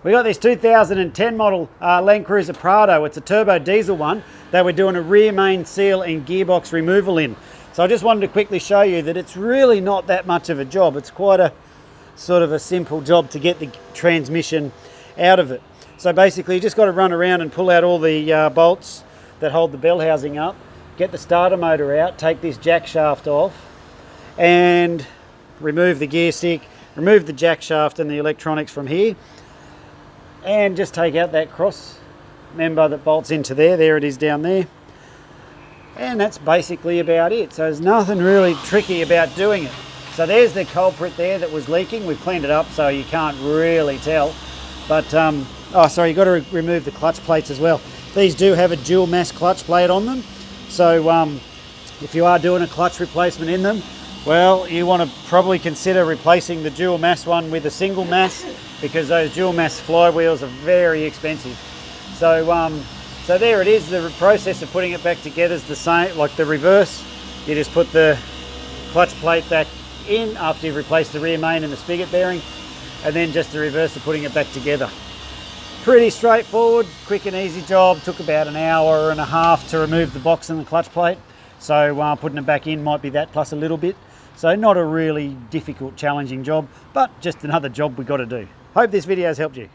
We got this 2010 model landcruiser Prado. It's a turbo diesel one that we're doing a rear main seal and gearbox removal in. So I just wanted to quickly show you that it's really not that much of a job. It's quite a sort of a simple job to get the transmission out of it. So basically you just got to run around and pull out all the bolts that hold the bell housing up, get the starter motor out, take this jack shaft off and remove the gear stick, remove the jack shaft and the electronics from here, and just take out that cross member that bolts into there. There it is down there. And that's basically about it. So there's nothing really tricky about doing it. So there's the culprit there that was leaking. We've cleaned it up so you can't really tell. But, oh sorry, you've got to remove the clutch plates as well. These do have a dual mass clutch plate on them. So if you are doing a clutch replacement in them, well, you want to probably consider replacing the dual mass one with a single mass, because those dual mass flywheels are very expensive. So so there it is. The process of putting it back together is the same, like the reverse. You just put the clutch plate back in after you've replaced the rear main and the spigot bearing, and then just the reverse of putting it back together. Pretty straightforward, quick and easy job. Took about an hour and a half to remove the box and the clutch plate. So putting it back in might be that plus a little bit. So not a really difficult, challenging job, but just another job we got to do. Hope this video has helped you.